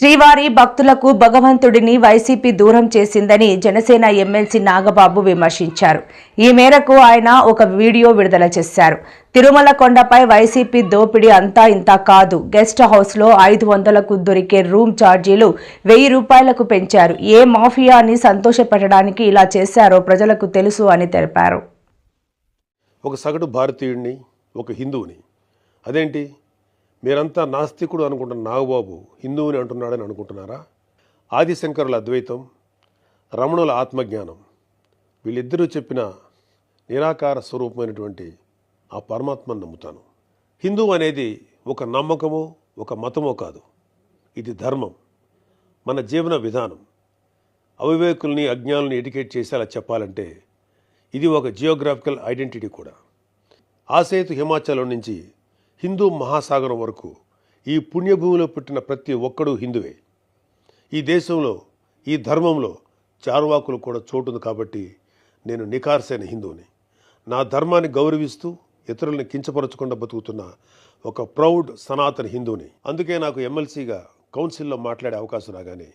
శ్రీవారి భక్తులకు భగవంతుడిని వైసీపీ దూరం చేసిందని జనసేన ఎమ్మెల్సీ నాగబాబు విమర్శించారు. ఈ మేరకు ఆయన ఒక వీడియో విడుదల చేశారు. తిరుమల కొండపై వైసీపీ దోపిడీ అంతా ఇంతా కాదు. గెస్ట్ హౌస్లో 500కు దొరికే రూమ్ ఛార్జీలు 1000 రూపాయలకు పెంచారు. ఏ మాఫియాని సంతోషపెట్టడానికి ఇలా చేశారో ప్రజలకు తెలుసు అని తెలిపారు. ఒక సగటు భారతీయుడిని, ఒక హిందువుని, అదేంటి మీరంతా నాస్తికుడు అనుకుంటున్న నాగబాబు హిందువుని అంటున్నాడని అనుకుంటున్నారా? ఆదిశంకరుల అద్వైతం, రమణుల ఆత్మజ్ఞానం, వీళ్ళిద్దరూ చెప్పిన నిరాకార స్వరూపమైనటువంటి ఆ పరమాత్మను నమ్ముతాను. హిందువు అనేది ఒక నమ్మకమో ఒక మతమో కాదు, ఇది ధర్మం, మన జీవన విధానం. అవివేకుల్ని అజ్ఞానుల్ని ఎడ్యుకేట్ చేసేలా చెప్పాలంటే ఇది ఒక జియోగ్రాఫికల్ ఐడెంటిటీ కూడా. ఆసేతు హిమాచలం నుంచి హిందూ మహాసాగరం వరకు ఈ పుణ్యభూమిలో పుట్టిన ప్రతి ఒక్కడూ హిందువే. ఈ దేశంలో, ఈ ధర్మంలో చార్వాకులు కూడా చోటుంది. కాబట్టి నేను నిఖార్సైన హిందువుని. నా ధర్మాన్ని గౌరవిస్తూ ఇతరులను కించపరచకుండా బతుకుతున్న ఒక ప్రౌడ్ సనాతన హిందువుని. అందుకే నాకు ఎమ్మెల్సీగా కౌన్సిల్లో మాట్లాడే అవకాశం రాగానే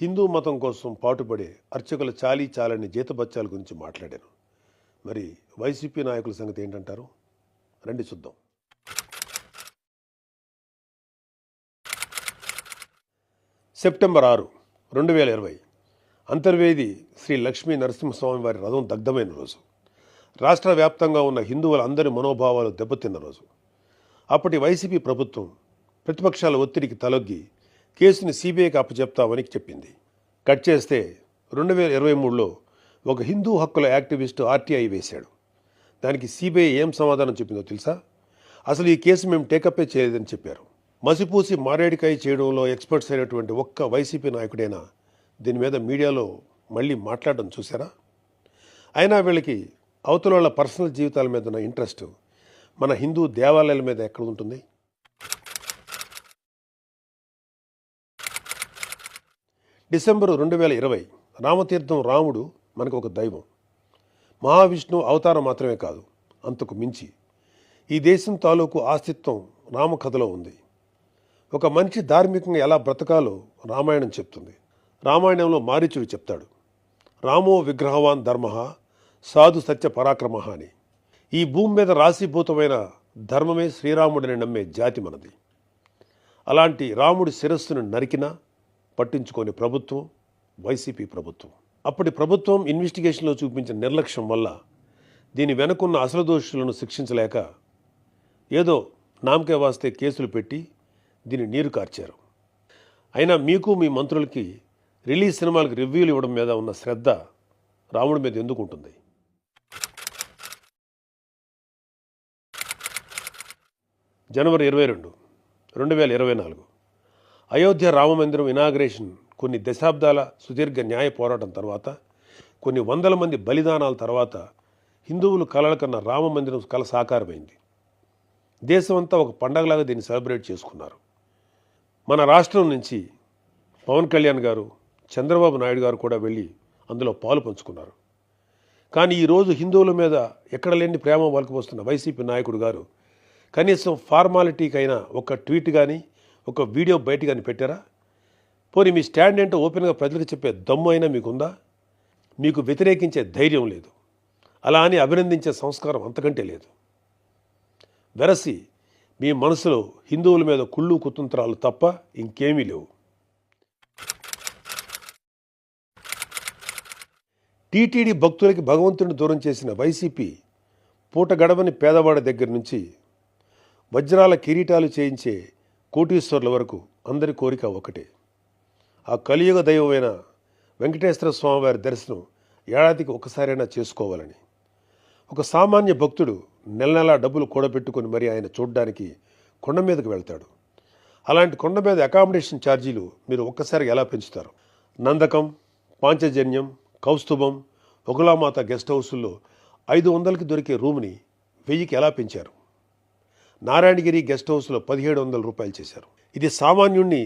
హిందూ మతం కోసం పాటుపడే అర్చకుల చాలని జీతబత్యాల గురించి మాట్లాడాను. మరి వైసీపీ నాయకుల సంగతి ఏంటంటారు? రండి చూద్దాం. సెప్టెంబర్ 6, 2020 అంతర్వేది శ్రీ లక్ష్మీ నరసింహస్వామి వారి రథం దగ్ధమైన రోజు. రాష్ట్ర వ్యాప్తంగా ఉన్న హిందువులందరి మనోభావాలు దెబ్బతిన్న రోజు. అప్పటి వైసీపీ ప్రభుత్వం ప్రతిపక్షాల ఒత్తిడికి తలొగ్గి కేసుని సిబిఐకి అప్పచెప్తామని చెప్పింది. కట్ చేస్తే 2023లో ఒక హిందూ హక్కుల యాక్టివిస్టు ఆర్టీఐ వేశాడు. దానికి సిబిఐ ఏం సమాధానం చెప్పిందో తెలుసా? అసలు ఈ కేసు మేము టేకప్పే చేయలేదని చెప్పారు. మసిపూసి మారేడికాయ చేయడంలో ఎక్స్పర్ట్స్ అయినటువంటి ఒక్క వైసీపీ నాయకుడైనా దీని మీద మీడియాలో మళ్ళీ మాట్లాడడం చూసారా? అయినా వీళ్ళకి అవతల వాళ్ళ పర్సనల్ జీవితాల మీద ఉన్న ఇంట్రెస్ట్ మన హిందూ దేవాలయాల మీద ఎక్కడ ఉంటుంది? డిసెంబరు 2020 రామతీర్థం రాముడు మనకు ఒక దైవం. మహావిష్ణువు అవతారం మాత్రమే కాదు, అంతకు మించి ఈ దేశం తాలూకు ఆస్తిత్వం రామకథలో ఉంది. ఒక మనిషి ధార్మికంగా ఎలా బ్రతకాలో రామాయణం చెప్తుంది. రామాయణంలో మారీచుడు చెప్తాడు, రామో విగ్రహవాన్ ధర్మ సాధు సత్య పరాక్రమ అని. ఈ భూమి మీద రాశీభూతమైన ధర్మమే శ్రీరాముడిని నమ్మే జాతి మనది. అలాంటి రాముడి శిరస్సును నరికినా పట్టించుకోని ప్రభుత్వం వైసీపీ ప్రభుత్వం. అప్పటి ప్రభుత్వం ఇన్వెస్టిగేషన్లో చూపించిన నిర్లక్ష్యం వల్ల దీని వెనుకున్న అసలు దోషులను శిక్షించలేక ఏదో నామకే వాస్తే కేసులు పెట్టి దీన్ని నీరు కార్చారు. అయినా మీకు మీ మంత్రులకి రిలీజ్ సినిమాలకు రివ్యూలు ఇవ్వడం మీద ఉన్న శ్రద్ధ రాముడి మీద ఎందుకు ఉంటుంది? జనవరి 22, 2024 అయోధ్య రామమందిరం ఇనాగ్రేషన్ కొన్ని దశాబ్దాల సుదీర్ఘ న్యాయ పోరాటం తర్వాత, కొన్ని వందల మంది బలిదానాల తర్వాత హిందువులు కలల కన్నా రామమందిరం కల సాకారమైంది. దేశమంతా ఒక పండగలాగా దీన్ని సెలబ్రేట్ చేసుకున్నారు. మన రాష్ట్రం నుంచి పవన్ కళ్యాణ్ గారు, చంద్రబాబు నాయుడు గారు కూడా వెళ్ళి అందులో పాలు పంచుకున్నారు. కానీ ఈరోజు హిందువుల మీద ఎక్కడ లేని ప్రేమ వలకపోస్తున్న వైసీపీ నాయకుడు గారు కనీసం ఫార్మాలిటీకైనా ఒక ట్వీట్ కానీ ఒక వీడియో బయట కానీ పెట్టారా? పోనీ మీ స్టాండ్ ఏంటో ఓపెన్గా ప్రజలకు చెప్పే దమ్ము అయినా మీకుందా? మీకు వ్యతిరేకించే ధైర్యం లేదు. అలా అని అభినందించే సంస్కారం అంతకంటే లేదు. వెరసి మీ మనసులో హిందువుల మీద కుళ్ళు కుతంత్రాలు తప్ప ఇంకేమీ లేవు. టీటీడీ భక్తులకి భగవంతుని దూరం చేసిన వైసీపీ పూట గడవని పేదవాడి దగ్గర నుంచి వజ్రాల కిరీటాలు చేయించే కోటీశ్వర్ల వరకు అందరి కోరిక ఒకటే, ఆ కలియుగ దైవమైన వెంకటేశ్వర స్వామివారి దర్శనం ఏడాదికి ఒకసారైనా చేసుకోవాలని. ఒక సామాన్య భక్తుడు నెల నెలా డబ్బులు కూడబెట్టుకుని మరి ఆయన చూడడానికి కొండ మీదకు వెళ్తాడు. అలాంటి కొండ మీద అకామిడేషన్ ఛార్జీలు మీరు ఒక్కసారి ఎలా పెంచుతారు? నందకం, పాంచజన్యం, కౌస్తుభం, ఒకలామాత గెస్ట్ హౌసుల్లో 500కి దొరికే రూమ్ని 1000కి ఎలా పెంచారు? నారాయణగిరి గెస్ట్ హౌస్లో 1700 రూపాయలు చేశారు. ఇది సామాన్యుణ్ణి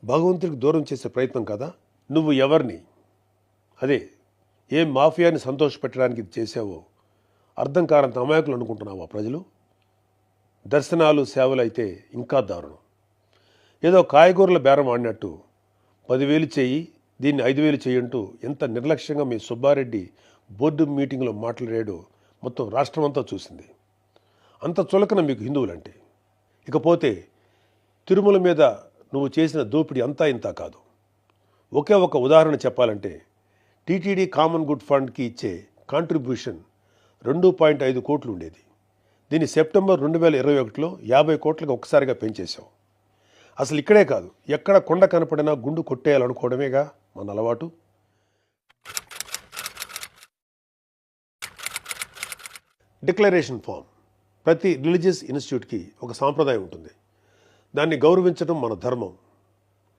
భగవంతుడికి దూరం చేసే ప్రయత్నం కదా? నువ్వు ఎవరిని, అదే ఏ మాఫియాని సంతోషపెట్టడానికి ఇది చేసావో అర్థం కారంత అమాయకులు అనుకుంటున్నావా ప్రజలు? దర్శనాలు సేవలు అయితే ఇంకా దారుణం. ఏదో కాయగూరల బేరం ఆడినట్టు 10,000 చెయ్యి, దీన్ని 5,000 చెయ్యి అంటూ ఎంత నిర్లక్ష్యంగా మీ సుబ్బారెడ్డి బోర్డు మీటింగ్లో మాట్లాడాడో మొత్తం రాష్ట్రం అంతా చూసింది. అంత చులకన మీకు హిందువులంటే. ఇకపోతే తిరుమల మీద నువ్వు చేసిన దోపిడీ అంతా ఇంత కాదు. ఒకే ఒక ఉదాహరణ చెప్పాలంటే టీటీడీ కామన్ గుడ్ ఫండ్కి ఇచ్చే కాంట్రిబ్యూషన్ 2.5 కోట్లు ఉండేది. దీన్ని సెప్టెంబర్ 2021లో 50 కోట్లకు ఒక్కసారిగా పెంచేశావు. అసలు ఇక్కడే కాదు, ఎక్కడ కొండ కనపడినా గుండు కొట్టేయాలనుకోవడమేగా మన అలవాటు. Declaration form. ప్రతి రిలీజియస్ ఇన్స్టిట్యూట్కి ఒక సాంప్రదాయం ఉంటుంది. దాన్ని గౌరవించడం మన ధర్మం.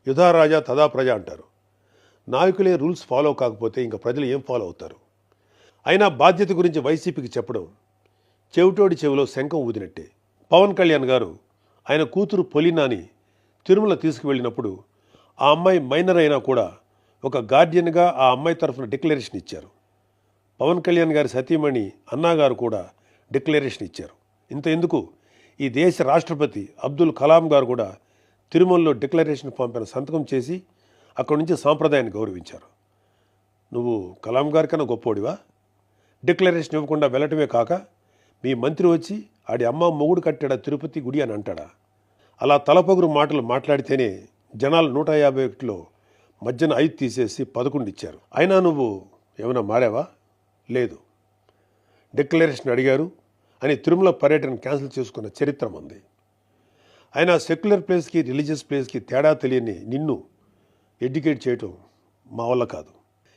యుధా రాజా తదా ప్రజ అంటారు. నాయకులే రూల్స్ ఫాలో కాకపోతే ఇంకా ప్రజలు ఏం ఫాలో అవుతారు? అయినా బాధ్యత గురించి వైసీపీకి చెప్పడం చెవిటోడి చెవిలో శంఖం ఊదినట్టే. పవన్ కళ్యాణ్ గారు ఆయన కూతురు పొలినాని తిరుమల తీసుకువెళ్ళినప్పుడు ఆ అమ్మాయి మైనర్ అయినా కూడా ఒక గార్డియన్గా ఆ అమ్మాయి తరఫున డిక్లరేషన్ ఇచ్చారు. పవన్ కళ్యాణ్ గారి సతీమణి అన్నాగారు కూడా డిక్లరేషన్ ఇచ్చారు. ఇంత ఎందుకు, ఈ దేశ రాష్ట్రపతి అబ్దుల్ కలాం గారు కూడా తిరుమలలో డిక్లరేషన్ ఫామ్ పైన సంతకం చేసి అక్కడి నుంచి సాంప్రదాయాన్ని గౌరవించారు. నువ్వు కలాం గారి కన్నా గొప్పోడివా? డిక్లరేషన్ ఇవ్వకుండా వెళ్ళటమే కాక మీ మంత్రి వచ్చి ఆడి అమ్మ మొగుడు కట్టాడా తిరుపతి గుడి అని అంటాడా? అలా తలపొగురు మాటలు మాట్లాడితేనే జనాలు 151లో మధ్యన 5 తీసేసి 11 ఇచ్చారు. అయినా నువ్వు ఏమైనా మారావా? లేదు. డిక్లరేషన్ అడిగారు అని తిరుమల పర్యటన క్యాన్సిల్ చేసుకున్న చరిత్ర ఉంది. అయినా సెక్యులర్ ప్లేస్కి రిలీజియస్ ప్లేస్కి తేడా తెలియని నిన్ను ఎడ్యుకేట్ చేయటం మా వల్ల కాదు.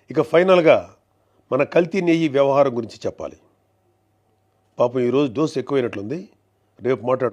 ఇక ఫైనల్గా మన కల్తీ నెయ్యి వ్యవహారం గురించి చెప్పాలి. పాపం ఈరోజు డోసు ఎక్కువైనట్లుంది, రేపు మాట్లాడు.